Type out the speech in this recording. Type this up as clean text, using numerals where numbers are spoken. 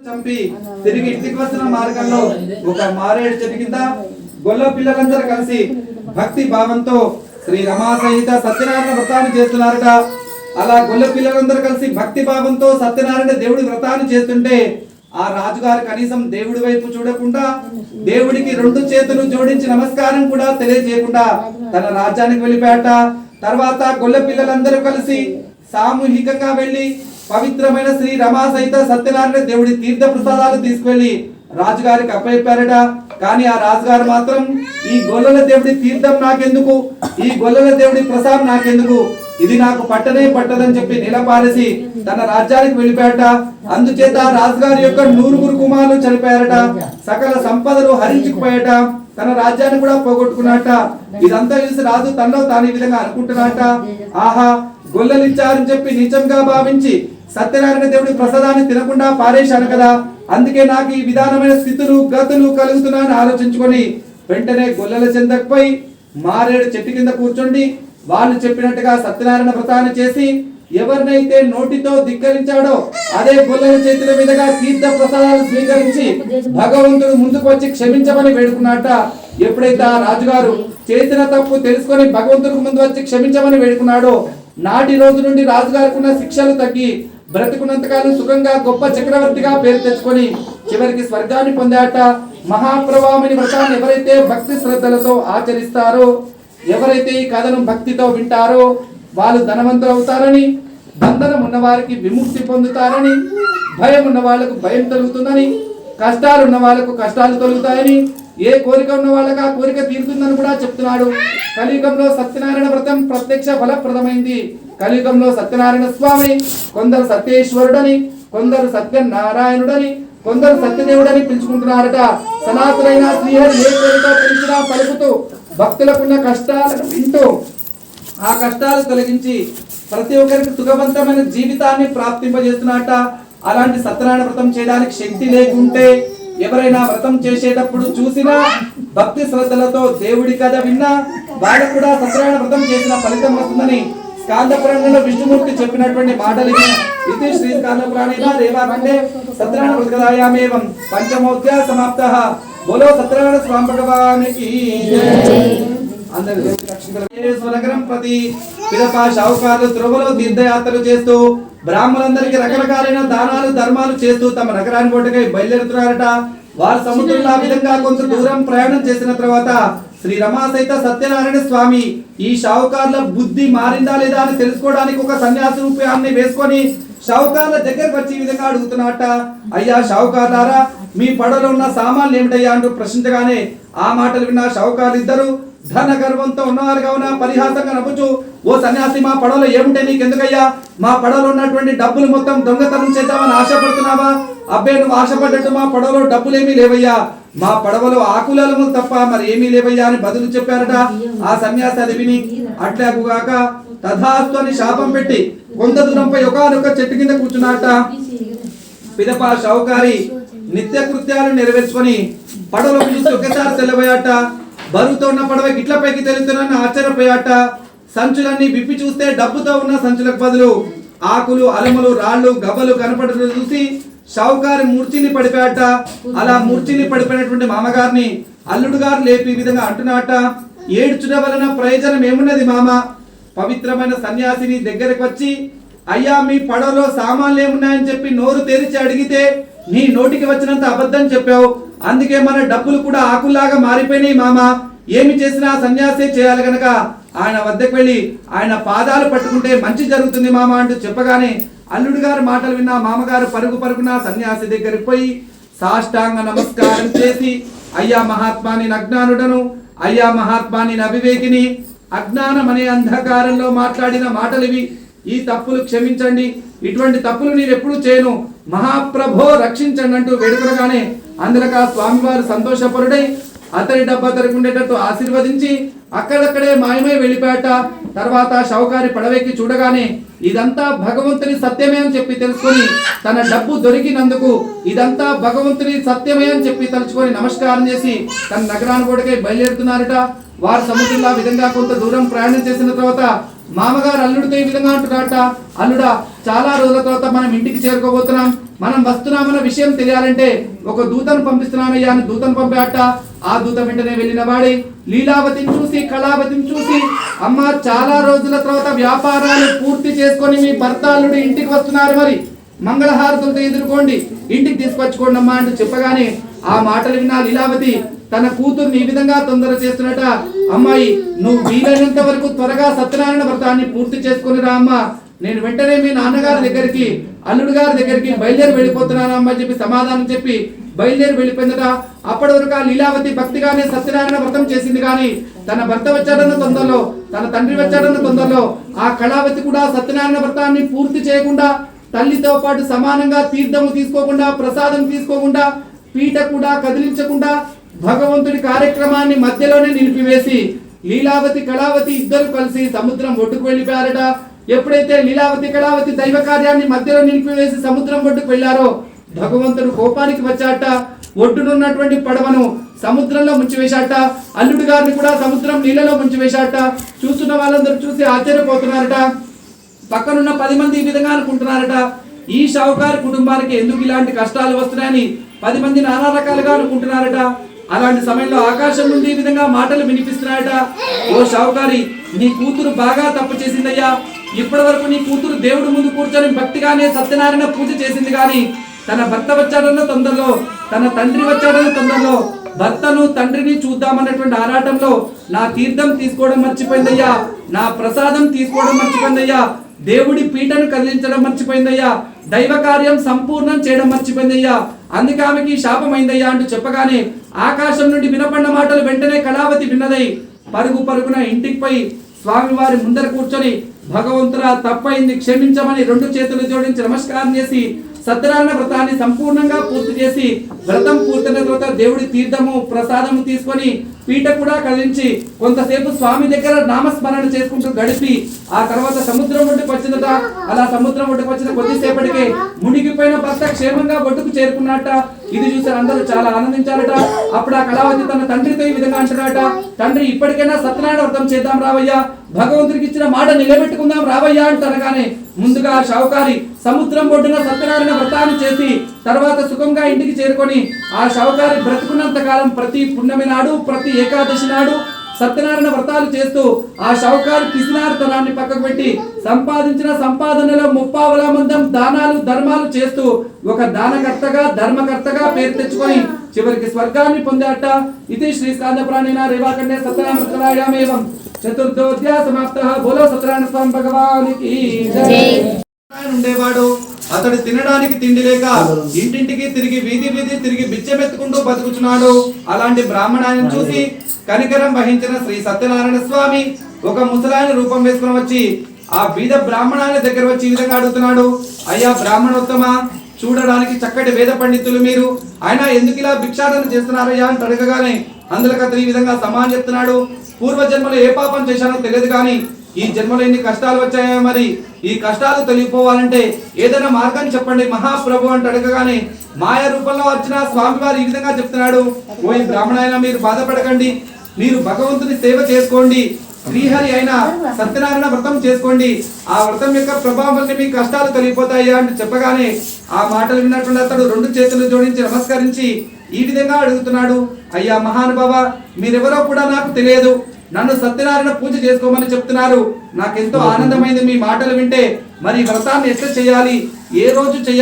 చంపి తిరిగి ఇంటికి వస్తున్న మార్గంలో ఒక మారేడు చెట్టు కింద గొల్ల పిల్లలందరూ కలిసి భక్తి భావంతో శ్రీ రమా సహిత సత్యనారాయణ వ్రతాన్ని చేస్తున్నారట. అలా గొల్ల పిల్లలందరూ కలిసి భక్తి భావంతో సత్యనారాయణ దేవుడి వ్రతాన్ని చేస్తుంటే ఆ రాజుగారు కనీసం దేవుడి వైపు చూడకుండా దేవుడికి రెండు చేతులు జోడించి నమస్కారం కూడా తెలియజేయకుండా తన రాజ్యానికి వెళ్ళిపోయాట. తర్వాత గొల్ల పిల్లలందరూ కలిసి సామూహికంగా వెళ్లి పవిత్రమైన శ్రీ రమా సహిత సత్యనారాయణ దేవుడి తీర్థ ప్రసాదాలు తీసుకువెళ్లి రాజుగారికి అప్పచెప్పారట. కానీ ఆ రాజుగారు మాత్రం ఈ గొల్లల దేవుడి తీర్థం నాకెందుకు, ఈ గొల్లల దేవుడి ప్రసాదం నాకెందుకు, ఇది నాకు పట్టనే పట్టదని చెప్పి నిలపారేసి తన రాజ్యానికి వెళ్ళిపోయాట. అందుచేత రాజుగారి యొక్క 100 కుమారులు చనిపోయారట. సకల సంపదలు హరించుకుపోయాట. తన రాజ్యాన్ని కూడా పోగొట్టుకున్నట. ఇదంతా చూసి రాజు తనలో తాను ఈ విధంగా అనుకుంటున్నట, ఆహా గొల్లలు ఇచ్చారని చెప్పి నీచంగా భావించి సత్యనారాయణ దేవుడి ప్రసాదాన్ని తినకుండా పారేశాను కదా, అందుకే నాకు ఈ విధానమైన స్థితులు గతులు కలుగుతున్నాయని ఆలోచించుకొని వెంటనే గొల్లల చెందకపోయి మారేడు చెట్టు కింద కూర్చోండి వాళ్ళు చెప్పినట్టుగా సత్యనారాయణ వ్రతాన్ని చేసి ఎవరినైతే నోటితో ధిక్కరించాడో అదే గొల్లల చేతుల మీదుగా తీర్థ ప్రసాదాలు స్వీకరించి భగవంతుడు ముందుకు వచ్చి క్షమించమని వేడుకున్నట్ట. ఎప్పుడైతే ఆ రాజుగారు చేసిన తప్పు తెలుసుకొని భగవంతుడికి ముందు వచ్చి క్షమించమని వేడుకున్నాడో నాటి రోజు నుండి రాజుగారికి ఉన్న శిక్షలు తగ్గి బ్రతుకున్నంతకాలం సుఖంగా గొప్ప చక్రవర్తిగా పేరు తెచ్చుకొని చివరికి స్వర్గాన్ని పొందాట. మహాప్రభామిని వ్రతాన్ని ఎవరైతే భక్తి శ్రద్ధలతో ఆచరిస్తారో, ఎవరైతే ఈ కథను భక్తితో వింటారో వాళ్ళు ధనవంతులు అవుతారని, బంధనం ఉన్న వారికి విముక్తి పొందుతారని, భయం ఉన్న వాళ్ళకు భయం తొలుగుతుందని, కష్టాలు ఉన్న వాళ్ళకు కష్టాలు తొలుగుతాయని, ఏ కోరిక ఉన్న వాళ్ళకి ఆ కోరిక తీరుతుందని కూడా చెప్తున్నాడు. కలియుగంలో సత్యనారాయణ వ్రతం ప్రత్యక్ష ఫలప్రదమైంది. కలియుగంలో సత్యనారాయణ స్వామి కొందరు సత్యేశ్వరుడని, కొందరు సత్యనారాయణుడని, కొందరు సత్యదేవుడని పిలుచుకుంటున్నారట. సనాతులైన శ్రీహరి ఏ కోరిక పిలిచినా పలుకుతూ భక్తులకున్న కష్టాలను వింటూ ఆ కష్టాలు తొలగించి ప్రతి ఒక్కరికి సుఖవంతమైన జీవితాన్ని ప్రాప్తింపజేస్తున్నట్ట. అలాంటి సత్యనారాయణ వ్రతం చేయడానికి శక్తి లేకుంటే ఎవరైనా వ్రతం చేసేటప్పుడు చూసినా భక్తి శ్రద్ధలతో దేవుడి కథ విన్నా వాళ్ళకు కూడా సత్యనారాయణ వ్రతం చేసిన ఫలితం వస్తుందని స్కాంద పురాణంలో విష్ణుమూర్తి చెప్పినటువంటి మాటలు ఇది. శ్రీ స్కాంద పురాణేన దేవాఖండే సత్యనారాయణ వ్రతకథాయామేవం పంచమోధ్యాయ సమాప్తః. బోలో సత్యనారాయణ స్వామి భగవానికి నగరం ప్రతి పిదపా షావుకారులు త్రోవలో తీర్థయాత్రలు చేస్తూ బ్రాహ్మణులందరికీ రకరకాలైన దానాలు ధర్మాలు చేస్తూ తమ నగరాన్ని ఒడ్డుకై బయలుదేరుతున్నారట. వారు సముద్రంలో ఆ విధంగా కొంత దూరం ప్రయాణం చేసిన తర్వాత శ్రీ రమా సహిత సత్యనారాయణ స్వామి ఈ షావుకారుల బుద్ధి మారిందా లేదా అని తెలుసుకోవడానికి ఒక సన్యాసి రూపాన్ని వేసుకొని షావుకారుల దగ్గరకు వచ్చి ఈ విధంగా అడుగుతున్నట్ట, అయ్యా షావుకారులారా మీ పడవలో ఉన్న సామాన్లు ఏమిటయ్యా అంటూ ప్రశ్నించగానే ఆ మాటలు విన్న షావుకారులు ఇద్దరు ధన గర్వంతో ఉన్నవారు కావున పరిహాసంగా నవ్వుచు, ఓ సన్యాసి మా పడవలో ఏముంటే నీకెందుకయ్యా, మా పడవలో ఉన్నటువంటి డబ్బులు మొత్తం దొంగతనం చేద్దామని ఆశపడుతున్నావా, అబ్బే నువ్వు ఆశపడ్డట్టు మా పడవలో డబ్బులేమీ లేవయ్యా, మా పడవలో ఆకులము తప్ప మరి ఏమీ లేవయ్యా అని బదులు చెప్పారట. ఆ సన్యాసి అది విని అట్లాగుగాక తథాస్తు అని శాపం పెట్టి కొంత దూరంపై ఒకనొక చెట్టు కింద కూర్చున్నట్ట. పిదపా షావుకారి నిత్య కృత్యాలు నెరవేర్చుకొని పడవలో పిలిచి ఒకసారి తెల్లబోయాట. బరువుతో ఉన్న పడవ గిట్ల పైకి తెలుతున్న ఆశ్చర్యపోయాట. సంచులన్నీ విప్పి చూస్తే డబ్బుతో ఉన్న సంచులకు బదులు ఆకులు అలములు రాళ్ళు గవ్వలు కనపడటం చూసి షావుకారి మూర్చిని పడిపోయాట. అలా మూర్చిని పడిపోయినటువంటి మామగారిని అల్లుడు గారు లేపి ఈ విధంగా అంటున్నట, ఏడ్చుట వలన ప్రయోజనం ఏమున్నది మామ, పవిత్రమైన సన్యాసిని దగ్గరకు వచ్చి అయ్యా మీ పడవలో సామాన్లు ఏమున్నాయని చెప్పి నోరు తెరిచి అడిగితే నీ నోటికి వచ్చినంత అబద్ధం చెప్పావు, అందుకే మన డబ్బులు కూడా ఆకుల్లాగా మారిపోయినాయి మామ, ఏమి చేసినా సన్యాసే చేయాలి గనక ఆయన వద్దకు వెళ్ళి ఆయన పాదాలు పట్టుకుంటే మంచి జరుగుతుంది మామ అంటూ చెప్పగానే అల్లుడు గారు మాటలు విన్న మామగారు పరుగు పరుగున సన్యాసి దగ్గరికి పోయి సాష్టాంగ నమస్కారం చేసి, అయ్యా మహాత్మాని అజ్ఞానుడను, అయ్యా మహాత్మాని అవివేకిని, అజ్ఞానం అనే అంధకారంలో మాట్లాడిన మాటలివి, ఈ తప్పులు క్షమించండి, ఇటువంటి తప్పులు నేను ఎప్పుడు చేయను, మహాప్రభో రక్షించండి అంటూ వేడుకనగానే అందులో స్వామివారు సంతోషపరుడై అతడి డబ్బు అతడికి ఉండేటట్టు ఆశీర్వదించి అక్కడక్కడే మాయమై వెళ్ళిపోయాట. తర్వాత షావుకారి పడవెక్కి చూడగానే ఇదంతా భగవంతుని సత్యమే అని చెప్పి తెలుసుకొని తన డబ్బు దొరికినందుకు ఇదంతా భగవంతుని సత్యమే అని చెప్పి తలుచుకొని నమస్కారం చేసి తన నగరాన్ని కూడా బయలుదేరుతున్నారట. వారు సముద్రంలో విధంగా కొంత దూరం ప్రయాణం చేసిన తర్వాత మామగారు అల్లుడితో ఈ విధంగా అంటున్నారట, అల్లుడా చాలా రోజుల తర్వాత మనం ఇంటికి చేరుకోబోతున్నాం, మనం వస్తున్నామన్న విషయం తెలియాలంటే ఒక దూతను పంపిస్తున్నామయ్యా అని దూతను పంపాట. ఆ దూత వెంటనే వెళ్ళిన వాడి లీలావతిని చూసి కళావతిని చూసి, అమ్మ చాలా రోజుల తర్వాత వ్యాపారాలు పూర్తి చేసుకొని మీ భర్తాలుడు ఇంటికి వస్తున్నారు, మరి మంగళహారతులతో ఎదుర్కోండి, ఇంటికి తీసుకొచ్చుకోండి అమ్మా అంటూ చెప్పగానే ఆ మాటలు విన్నా లీలావతి తన కూతుర్ని ఈ విధంగా తొందర చేస్తున్నట. అమ్మాయి, నువ్వు వీలైనంత వరకు త్వరగా సత్యనారాయణ వ్రతాన్ని పూర్తి చేసుకుని రా అమ్మా, నేను వెంటనే మీ నాన్నగారి దగ్గరికి అల్లుడు గారి దగ్గరికి బయలుదేరి వెళ్ళిపోతున్నాను అమ్మ చెప్పి సమాధానం చెప్పి బయలుదేరి వెళ్ళిపోయిందట. అప్పటి వరకు ఆ లీలావతి భక్తిగానే సత్యనారాయణ వ్రతం చేసింది, కానీ తన భర్త వచ్చాడన్న తొందరలో, తన తండ్రి వచ్చాడన్న తొందరలో ఆ కళావతి కూడా సత్యనారాయణ వ్రతాన్ని పూర్తి చేయకుండా, తల్లితో పాటు సమానంగా తీర్థము తీసుకోకుండా, ప్రసాదం తీసుకోకుండా, పీట కూడా కదిలించకుండా భగవంతుడి కార్యక్రమాన్ని మధ్యలోనే నిలిపివేసి లీలావతి కళావతి ఇద్దరు కలిసి సముద్రం ఒడ్డుకు వెళ్ళిపోయారట. ఎప్పుడైతే లీలావతి కళావతి దైవ కార్యాన్ని మధ్యలో నిలిపివేసి సముద్రం ఒడ్డుకు వెళ్లారో భగవంతుడు కోపానికి వచ్చాట. ఒడ్డునున్నటువంటి పడవను సముద్రంలో ముంచివేశాట. అల్లుడు గారిని కూడా సముద్రం నీళ్ళలో ముంచివేశాట. చూస్తున్న వాళ్ళందరూ చూసి ఆశ్చర్యపోతున్నారట. పక్కనున్న 10 మంది ఈ విధంగా అనుకుంటున్నారట, ఈ షావుకారు కుటుంబానికి ఎందుకు ఇలాంటి కష్టాలు వస్తున్నాయని 10 మంది నానా రకాలుగా అనుకుంటున్నారట. అలాంటి సమయంలో ఆకాశం నుండి ఈ విధంగా మాటలు వినిపిస్తున్నాయట. ఓ షావుకారి, నీ కూతురు బాగా తప్పు చేసిందయ్యా. ఇప్పటి వరకు నీ కూతురు దేవుడు ముందు కూర్చొని భక్తిగానే సత్యనారాయణ పూజ చేసింది, కానీ తన భర్త వచ్చాడన్న తొందరలో, తన తండ్రి వచ్చాడన్న తొందరలో భర్తను తండ్రిని చూద్దామన్నటువంటి ఆరాటంలో నా తీర్థం తీసుకోవడం మర్చిపోయిందయ్యా, నా ప్రసాదం తీసుకోవడం మర్చిపోయిందయ్యా, దేవుడి పీటను కదిలించడం మర్చిపోయిందయ్యా, దైవ కార్యం సంపూర్ణం చేయడం మర్చిపోయిందయ్యా, అందుకే ఆమెకి శాపమైందయ్యా అంటూ చెప్పగానే ఆకాశం నుండి వినపడిన మాటలు వెంటనే కళావతి విన్నదై పరుగు పరుగున ఇంటికి పోయి స్వామివారి ముందర కూర్చొని భగవంతుడా తప్పైంది క్షమించమని 2 చేతులు జోడించి నమస్కారం చేసి సత్యనారాయణ వ్రతాన్ని సంపూర్ణంగా పూర్తి చేసి వ్రతం పూర్తయిన తర్వాత దేవుడి తీర్థము ప్రసాదము తీసుకొని పీట కూడా కదిలించి కొంతసేపు స్వామి దగ్గర నామస్మరణ చేసుకుంటూ గడిపి ఆ తర్వాత సముద్రం ఒడ్డుకు వచ్చిందట. అలా సముద్రం ఒడ్డుకు వచ్చిన కొద్దిసేపటికే మునిగిపోయిన భర్త క్షేమంగా ఒడ్డుకు చేరుకున్నట్ట. ఇది చూసి అందరూ చాలా ఆనందించారట. అప్పుడు ఆ కళావతి తన తండ్రితో ఈ విధంగా అంటున్నాట, తండ్రి ఇప్పటికైనా సత్యనారాయణ వ్రతం చేద్దాం రావయ్యా, భగవంతుడికి ఇచ్చిన మాట నిలబెట్టుకుందాం రావయ్యా అంటారుగానే ముందుగా షావుకారి సముద్రం ఒడ్డున సత్యనారాయణ వ్రతాన్ని చేసి తర్వాత సుఖంగా ఇంటికి చేరుకొని ఆ షావుకారి బ్రతుకున్నంత కాలం ప్రతి పున్నమి నాడు ప్రతి ఏకాదశి నాడు సత్యనారాయణ వ్రతాలు చేస్తూ ఆ షావుకారి పిసినారితనాన్ని పక్కకు పెట్టి సంపాదించిన సంపాదనలో 30 మందం దానాలు ధర్మాలు చేస్తూ ఒక దానకర్తగా ధర్మకర్తగా పేరు తెచ్చుకొని చివరికి స్వర్గాన్ని పొందాట. ఇది శ్రీ స్కాంద ప్రాణిన రేవాకండే సత్యనారాయణ వ్రతాయామేవం చతుర్థోధ్యాయ సమాప్తః. బోలో సత్యనారాయణ స్వామి భగవానికి జై. ఉండేవాడు, అతడు తినడానికి తిండి లేక ఇంటింటికి తిరిగి వీధి వీధి తిరిగి బిచ్చమెత్తుకుంటూ బతుకుతున్నాడు. అలాంటి బ్రాహ్మణాన్ని చూసి కనికరం వహించిన శ్రీ సత్యనారాయణ స్వామి ఒక ముసలాయన రూపం వేసుకుని వచ్చి ఆ బీద బ్రాహ్మణాన్ని దగ్గర వచ్చి ఈ విధంగా అడుగుతున్నాడు, అయ్యా బ్రాహ్మణోత్తమ, చూడడానికి చక్కటి వేద పండితులు మీరు, ఆయన ఎందుకు ఇలా భిక్షాటన చేస్తున్నారయ్యా అని అడగగానే అందులో అతను ఈ విధంగా సమాధానం చెప్తున్నాడు, పూర్వజన్మలో ఏ పాపం చేశానో తెలియదు, కానీ ఈ జన్మలో ఎన్ని కష్టాలు వచ్చాయో, మరి ఈ కష్టాలు తొలగిపోవాలంటే ఏదైనా మార్గాన్ని చెప్పండి మహాప్రభు అంటే అడగగానే మాయ రూపంలో వచ్చిన స్వామివారు ఈ విధంగా చెప్తున్నాడు, ఓ బ్రాహ్మణాయన మీరు బాధపడకండి, మీరు భగవంతుని సేవ చేసుకోండి, శ్రీహరి అయిన సత్యనారాయణ వ్రతం చేసుకోండి, ఆ వ్రతం యొక్క ప్రభావం వల్ల మీ కష్టాలు తొలగిపోతాయి అని చెప్పగానే ఆ మాటలు విన్నటువంటి అతడు 2 చేతులు జోడించి నమస్కరించి ఈ విధంగా అడుగుతున్నాడు, అయ్యా మహానుభావ, మీరెవరో కూడా నాకు తెలియదు, నన్ను సత్యనారాయణ పూజ చేసుకోమని చెప్తున్నారు, నాకెంతో ఆనందమైంది మీ మాటలు వింటే, మరి వ్రతాన్ని ఎట్లా చేయాలి, ఏ రోజు చేయాలి